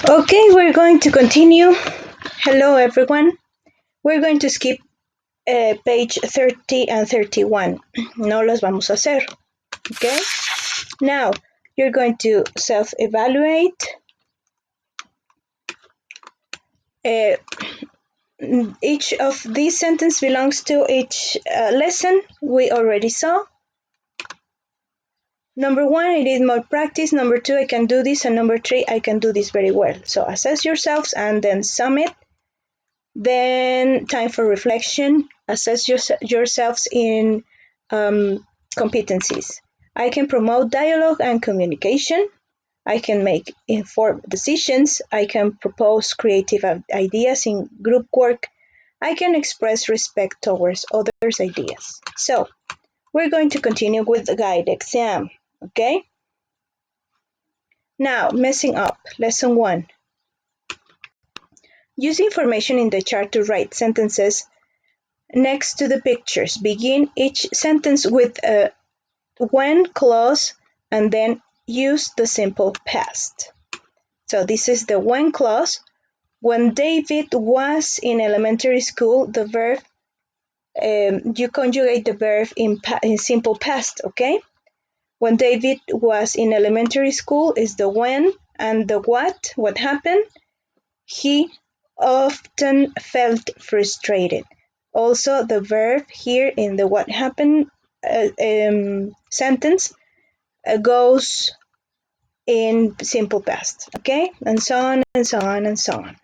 Okay, we're going to continue. Hello, everyone. We're going to skip page 30 and 31. No los vamos a hacer. Okay? Now, you're going to self-evaluate. Uh, each of these sentences belongs to each lesson we already saw. Number one, I need more practice. Number two, I can do this. And number three, I can do this very well. So assess yourselves and then sum it. Then time for reflection. Assess yourselves in competencies. I can promote dialogue and communication. I can make informed decisions. I can propose creative ideas in group work. I can express respect towards others' ideas. So, we're going to continue with the guide exam, okay? Now, messing up, lesson one. Use information in the chart to write sentences next to the pictures. Begin each sentence with a when clause and then use the simple past. So this is the when clause. When David was in elementary school, the verb, you conjugate the verb in simple past, okay? When David was in elementary school is the when, and the what happened? He often felt frustrated. Also, the verb here in the what happened sentence goes in simple past, okay? And so on and so on and so on.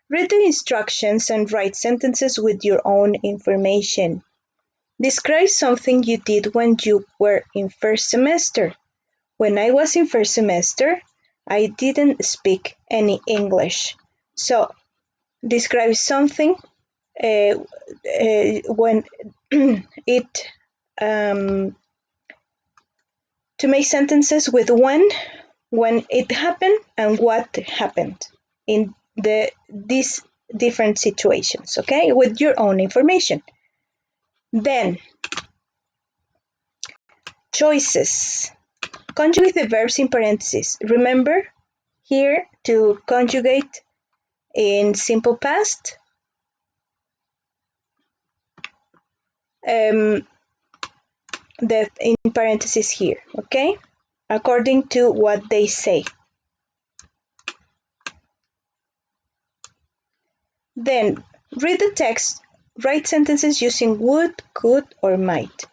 Read the instructions and write sentences with your own information. Describe something you did when you were in first semester. When I was in first semester, I didn't speak any English. So, describe something when it to make sentences with when it happened and what happened in these different situations, okay, with your own information. Then choices. Conjugate the verbs in parentheses. Remember here to conjugate in simple past. That in parentheses here, okay, according to what they say. Then read the text, write sentences using would, could, or might.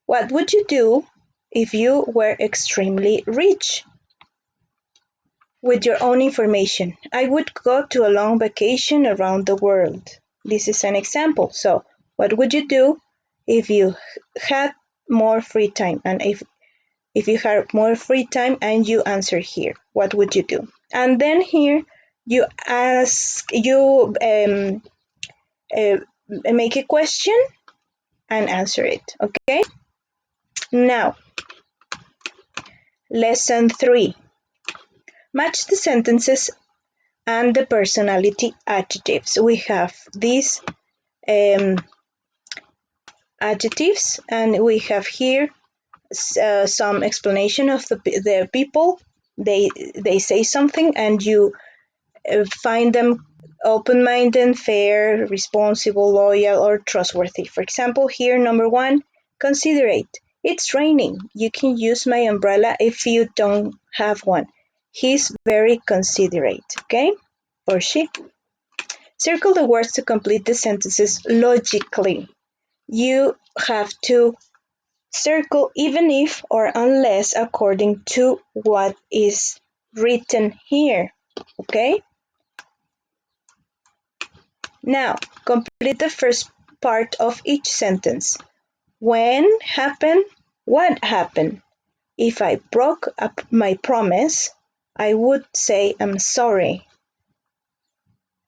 What would you do if you were extremely rich? With your own information. I would go to a long vacation around the world. This is an example. So, what would you do if you had more free time? And if you had more free time and you answer here, what would you do? And then here you make a question and answer it, okay? Now, lesson 3. Match the sentences and the personality adjectives. We have these adjectives and we have here some explanation of the people. They say something and you find them open-minded, fair, responsible, loyal, or trustworthy. For example, here, number 1, considerate. It's raining. You can use my umbrella if you don't have one. He's very considerate, okay? Or she. Circle the words to complete the sentences logically. You have to circle even if or unless according to what is written here, okay? Now, complete the first part of each sentence. When happened? What happened? If I broke up my promise, I would say I'm sorry.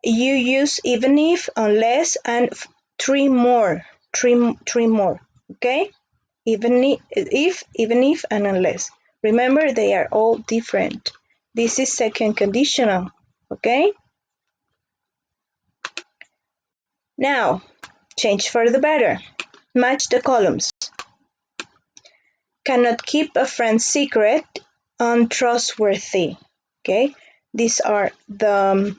You use even if, unless, and three more. Three more. Okay? Even if, and unless. Remember, they are all different. This is second conditional. Okay? Now, change for the better. Match the columns. Cannot keep a friend's secret, untrustworthy. Okay, these are the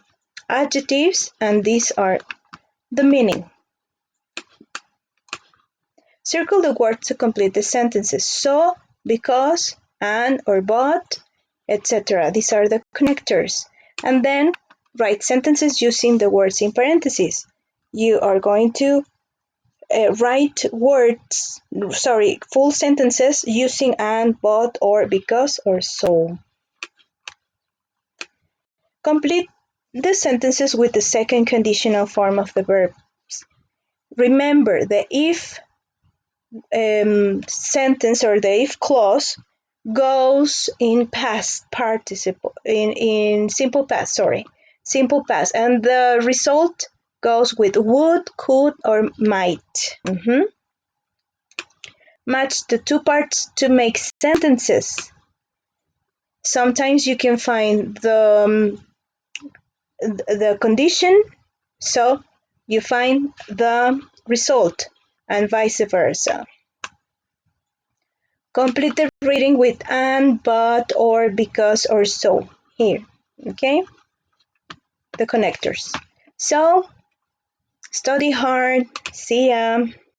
adjectives and these are the meaning. Circle the words to complete the sentences. So, because, and or but, etc. These are the connectors. And then write sentences using the words in parentheses. You are going to write full sentences using and, but, or, because, or so. Complete the sentences with the second conditional form of the verbs. Remember, the if sentence or the if clause goes in past participle, in simple past, and the result goes with would, could, or might. Match the two parts to make sentences. Sometimes you can find the condition, so you find the result, and vice versa. Complete the reading with and, but, or, because, or so here. Okay? The connectors. So, study hard. See ya.